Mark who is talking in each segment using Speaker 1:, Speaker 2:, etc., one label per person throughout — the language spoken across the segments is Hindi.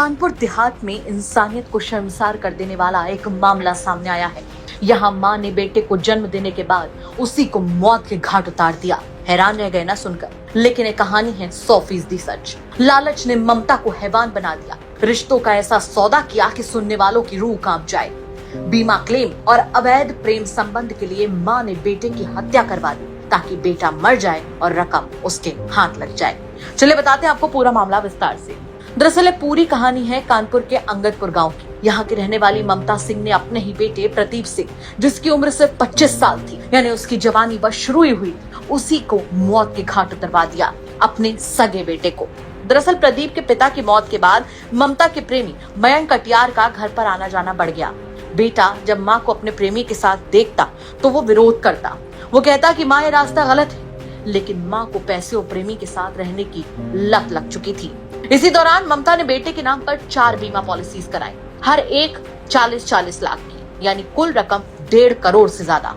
Speaker 1: कानपुर देहात में इंसानियत को शर्मसार कर देने वाला एक मामला सामने आया है। यहाँ माँ ने बेटे को जन्म देने के बाद उसी को मौत के घाट उतार दिया। हैरान रह गए ना सुनकर, लेकिन ये कहानी है 100% सच। लालच ने ममता को हैवान बना दिया। रिश्तों का ऐसा सौदा किया कि सुनने वालों की रूह कांप जाए। बीमा क्लेम और अवैध प्रेम संबंध के लिए माँ ने बेटे की हत्या करवा दी ताकि बेटा मर जाए और रकम उसके हाथ लग जाए। चलिए बताते हैं आपको पूरा मामला विस्तार से। दरअसल ये पूरी कहानी है कानपुर के अंगदपुर गांव की। यहाँ की रहने वाली ममता सिंह ने अपने ही बेटे प्रदीप सिंह, जिसकी उम्र सिर्फ 25 साल थी, यानी उसकी जवानी बस शुरू ही हुई, उसी को मौत के घाट उतरवा दिया, अपने सगे बेटे को। दरअसल प्रदीप के पिता की मौत के बाद ममता के प्रेमी मयंक कटियार का घर पर आना जाना बढ़ गया। बेटा जब माँ को अपने प्रेमी के साथ देखता तो वो विरोध करता। वो कहता कि माँ ये रास्ता गलत है, लेकिन माँ को पैसे और प्रेमी के साथ रहने की लत लग चुकी थी। इसी दौरान ममता ने बेटे के नाम पर 4 बीमा पॉलिसीज कराई, हर एक 40-40 लाख की, यानी कुल रकम 1.5 करोड़ से ज्यादा।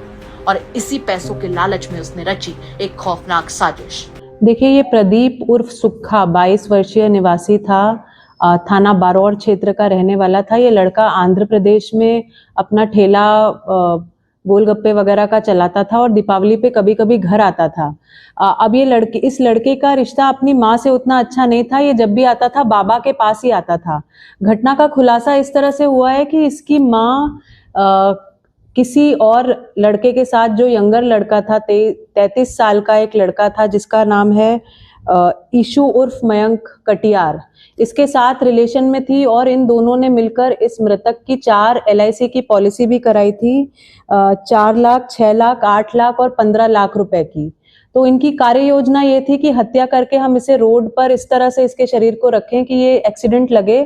Speaker 1: और इसी पैसों के लालच में उसने रची एक खौफनाक साजिश।
Speaker 2: देखिए, ये प्रदीप उर्फ सुक्खा 22 वर्षीय निवासी था, थाना बारौर क्षेत्र का रहने वाला था। ये लड़का आंध्र प्रदेश में अपना ठेला गोलगप्पे वगैरह का चलाता था और दीपावली पे कभी कभी घर आता था। अब ये इस लड़के का रिश्ता अपनी माँ से उतना अच्छा नहीं था। ये जब भी आता था बाबा के पास ही आता था। घटना का खुलासा इस तरह से हुआ है कि इसकी माँ किसी और लड़के के साथ, जो यंगर लड़का था, 33 साल का एक लड़का था जिसका नाम है ईशु उर्फ मयंक कटियार, इसके साथ रिलेशन में थी और इन दोनों ने मिलकर इस मृतक की 4 LIC की पॉलिसी भी कराई थी, 4 लाख, 6 लाख, 8 लाख और 15 लाख रुपए की। तो इनकी कार्य योजना ये थी कि हत्या करके हम इसे रोड पर इस तरह से इसके शरीर को रखें कि ये एक्सीडेंट लगे।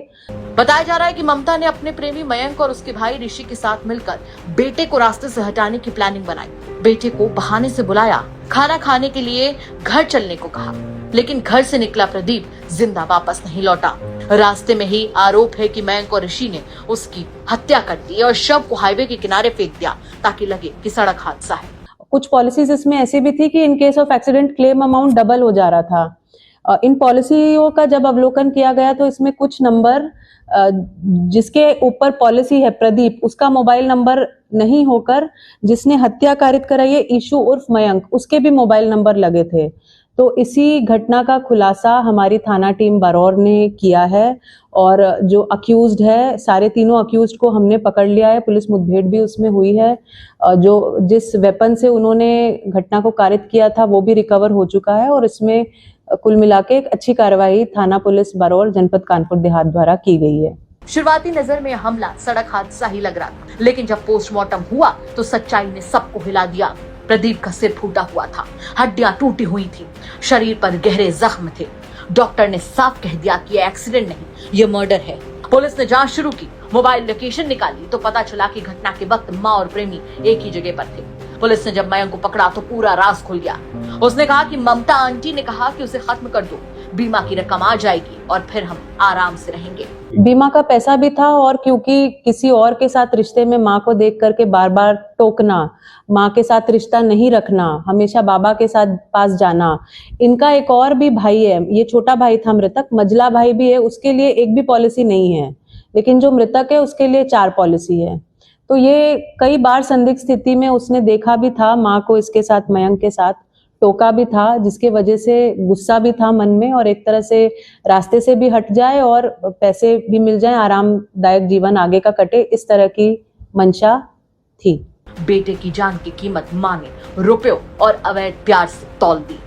Speaker 1: बताया जा रहा है कि ममता ने अपने प्रेमी मयंक और उसके भाई ऋषि के साथ मिलकर बेटे को रास्ते से हटाने की प्लानिंग बनाई। बेटे को बहाने से बुलाया, खाना खाने के लिए घर चलने को कहा, लेकिन घर से निकला प्रदीप जिंदा वापस नहीं लौटा। रास्ते में ही आरोप है कि मयंक और ऋषि ने उसकी हत्या कर दी और शव को हाईवे के किनारे फेंक दिया ताकि लगे कि सड़क हादसा है।
Speaker 2: कुछ पॉलिसीज इसमें ऐसी भी थी कि in case of accident claim amount double हो जा रहा था। इन पॉलिसियों का जब अवलोकन किया गया तो इसमें कुछ नंबर जिसके ऊपर पॉलिसी है प्रदीप, उसका मोबाइल नंबर नहीं होकर जिसने हत्या कारित कराई है ईशु उर्फ मयंक, उसके भी मोबाइल नंबर लगे थे। तो इसी घटना का खुलासा हमारी थाना टीम बारौर ने किया है और जो अक्यूज्ड है, सारे तीनों अक्यूज्ड को हमने पकड़ लिया है। पुलिस मुठभेड़ भी उसमें हुई है। जो जिस वेपन से उन्होंने घटना को कारित किया था वो भी रिकवर हो चुका है और इसमें कुल मिला के एक अच्छी कार्रवाई थाना पुलिस बारौर जनपद कानपुर देहात द्वारा की गई है।
Speaker 1: शुरुआती नजर में हमला सड़क हादसा ही लग रहा था, लेकिन जब पोस्टमार्टम हुआ तो सच्चाई ने सबको हिला दिया। प्रदीप का सिर फूटा हुआ था, हड्डियां टूटी हुई थी, शरीर पर गहरे जख्म थे। डॉक्टर ने साफ कह दिया कि ये एक्सीडेंट नहीं, ये मर्डर है। पुलिस ने जांच शुरू की, मोबाइल लोकेशन निकाली तो पता चला कि घटना के वक्त माँ और प्रेमी एक ही जगह पर थे। पुलिस ने जब मयंक को पकड़ा तो पूरा राज खुल गया। उसने कहा कि ममता आंटी ने कहा कि उसे खत्म कर दो, बीमा की रकम आ जाएगी और फिर हम आराम से रहेंगे।
Speaker 2: बीमा का पैसा भी था और क्योंकि किसी और के साथ रिश्ते में माँ को देख करके बार बार टोकना, माँ के साथ रिश्ता नहीं रखना, हमेशा बाबा के साथ पास जाना। इनका एक और भी भाई है, ये छोटा भाई था मृतक, मझला भाई भी है, उसके लिए एक भी पॉलिसी नहीं है, लेकिन जो मृतक है उसके लिए 4 पॉलिसी है। तो ये कई बार संदिग्ध स्थिति में उसने देखा भी था माँ को इसके साथ, मयंक के साथ टोका भी था, जिसके वजह से गुस्सा भी था मन में और एक तरह से रास्ते से भी हट जाए और पैसे भी मिल जाए, आरामदायक जीवन आगे का कटे, इस तरह की मंशा थी।
Speaker 1: बेटे की जान की कीमत माँ ने रुपयों और अवैध प्यार से तौल दी।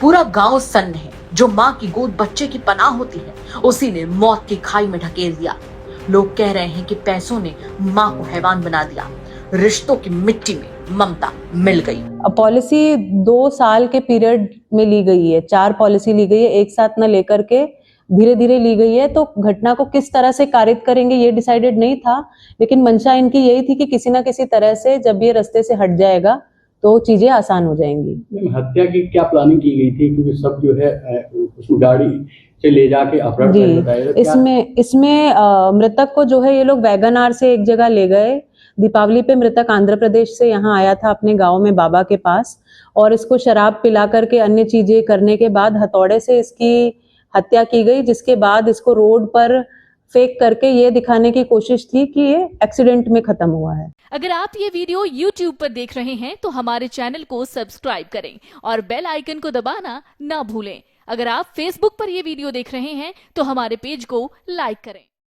Speaker 1: पूरा गांव सन्न है। जो माँ की गोद बच्चे की पनाह होती है, उसी ने मौत की खाई में ढकेल दिया। लोग कह रहे हैं कि पैसों ने माँ को हैवान बना दिया। रिश्तों की मिट्टी में ममता मिल गई।
Speaker 2: पॉलिसी 2 साल के पीरियड में ली गई है, 4 पॉलिसी ली गई है, एक साथ न लेकर के धीरे धीरे ली गई है। तो घटना को किस तरह से कारित करेंगे ये डिसाइडेड नहीं था, लेकिन मंशा इनकी यही थी कि किसी ना किसी तरह से जब ये रास्ते से हट जाएगा तो चीजें आसान हो जाएंगी।
Speaker 3: हत्या की क्या प्लानिंग की गई थी, क्योंकि सब जो है उस गाड़ी से ले जाके अपहरण कर बताया।
Speaker 2: इसमें मृतक को जो है ये लोग वैगन-आर से एक जगह ले गए। दीपावली पे मृतक आंध्र प्रदेश से यहाँ आया था अपने गांव में बाबा के पास, और इसको शराब पिला करके अन्य चीजें करने के बाद हथौड़े से इसकी हत्या की गई, जिसके बाद इसको रोड पर फेक करके ये दिखाने की कोशिश थी कि ये एक्सीडेंट में खत्म हुआ है।
Speaker 4: अगर आप ये वीडियो YouTube पर देख रहे हैं तो हमारे चैनल को सब्सक्राइब करें और बेल आइकन को दबाना ना भूलें। अगर आप Facebook पर ये वीडियो देख रहे हैं तो हमारे पेज को लाइक करें।